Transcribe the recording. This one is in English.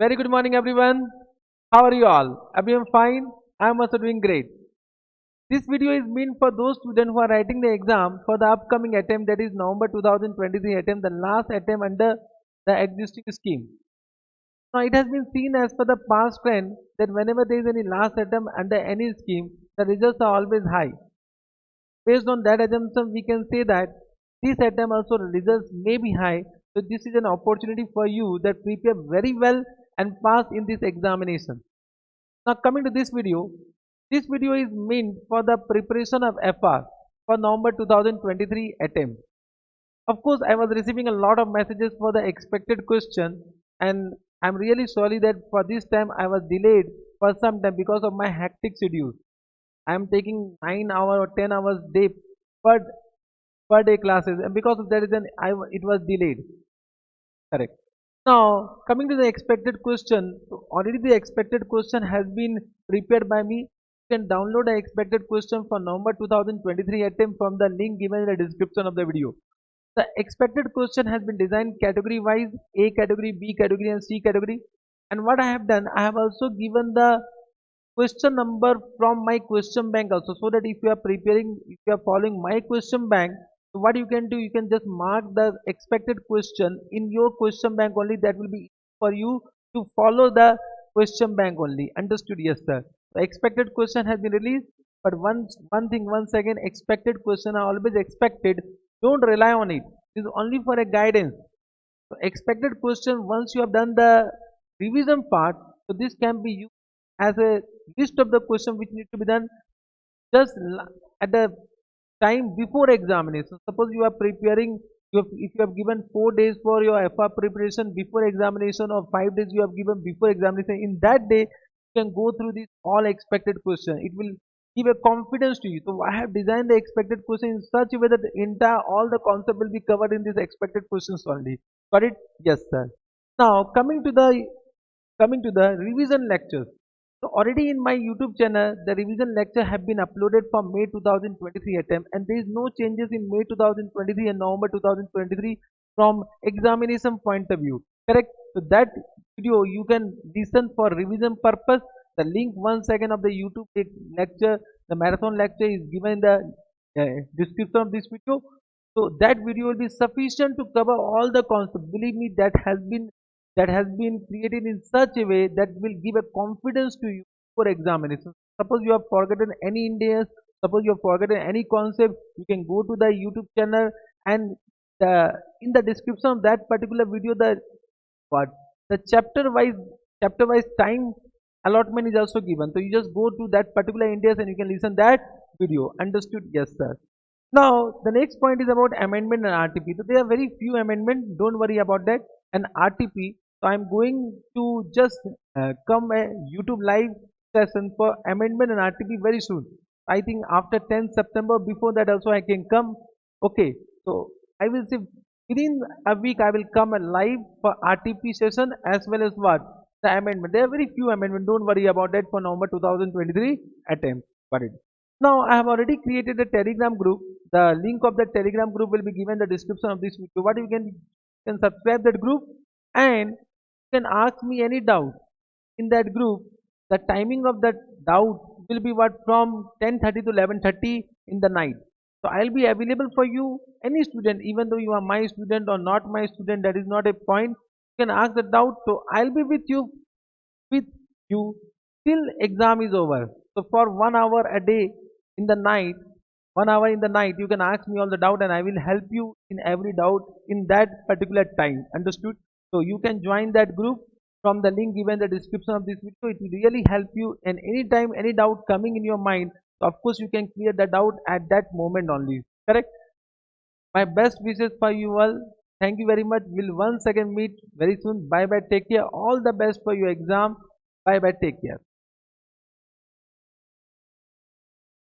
Very good morning, everyone. How are you all? Everyone fine? I'm also doing great. This video is meant for those students who are writing the exam for the upcoming attempt, that is November 2023 attempt, the last attempt under the existing scheme. Now, it has been seen as per the past trend that whenever there is any last attempt under any scheme, the results are always high. Based on that assumption, we can say that this attempt also results may be high. So this is an opportunity for you that prepare very well and pass in this examination. Now coming to this video is meant for the preparation of FR for November 2023 attempt. Of course, I was receiving a lot of messages for the expected question, and I'm really sorry that for this time I was delayed for some time because of my hectic schedule. I am taking 9 hour or 10 hours day per, per day classes, and because of that reason it was delayed. Correct. Now, coming to the expected question, so already the expected question has been prepared by me. You can download the expected question for November 2023 attempt from the link given in the description of the video. The expected question has been designed category wise, A category, B category and C category. And what I have done, I have also given the question number from my question bank also, so that if you are preparing, if you are following my question bank, so what you can do, you can just mark the expected question in your question bank only. That will be for you to follow the question bank only. Understood? Yes sir. The expected question has been released, but one thing, once again, expected question are always expected. Don't rely on it. It is only for a guidance. So expected question, once you have done the revision part, so this can be used as a list of the question which need to be done just at the time before examination. Suppose you are preparing, if you have given 4 days for your FR preparation before examination, or 5 days you have given before examination, in that day you can go through this all expected question. It will give a confidence to you. So I have designed the expected question in such a way that the entire all the concept will be covered in this expected questions only. Got it? Yes sir. Now coming to the revision lectures. So already in my YouTube channel, the revision lecture have been uploaded for May 2023 attempt, and there is no changes in May 2023 and November 2023 from examination point of view. Correct? So that video you can listen for revision purpose. The link once again of the YouTube lecture, the marathon lecture, is given in the description of this video. So that video will be sufficient to cover all the concepts. Believe me, that has been created in such a way that will give a confidence to you for examination. Suppose you have forgotten any Indians, suppose you have forgotten any concept, you can go to the YouTube channel, and in the description of that particular video, what the chapter wise time allotment is also given. So you just go to that particular Indians and you can listen that video. Understood? Yes sir. Now the next point is about amendment and RTP. So there are very few amendments, don't worry about that. And RTP, so I'm going to just come a YouTube live session for amendment and RTP very soon. I think after 10th September, before that also I can come. Okay, so I will say within a week I will come live for RTP session as well as what? The amendment. There are very few amendments, don't worry about that, for November 2023 attempt. Got it. Now I have already created a Telegram group. The link of the Telegram group will be given in the description of this video. What you can subscribe that group, and you can ask me any doubt in that group. The timing of that doubt will be what, from 10:30 to 11:30 in the night. So I'll be available for you, any student, even though you are my student or not my student, that is not a point. You can ask the doubt. So I'll be with you till exam is over. So for 1 hour a day in the night, 1 hour in the night, you can ask me all the doubt, and I will help you in every doubt in that particular time. Understood? So you can join that group from the link given in the description of this video. It will really help you, and anytime any doubt coming in your mind, so of course you can clear the doubt at that moment only. Correct? My best wishes for you all. Thank you very much. We'll once again meet very soon. Bye bye. Take care. All the best for your exam. Bye bye. Take care.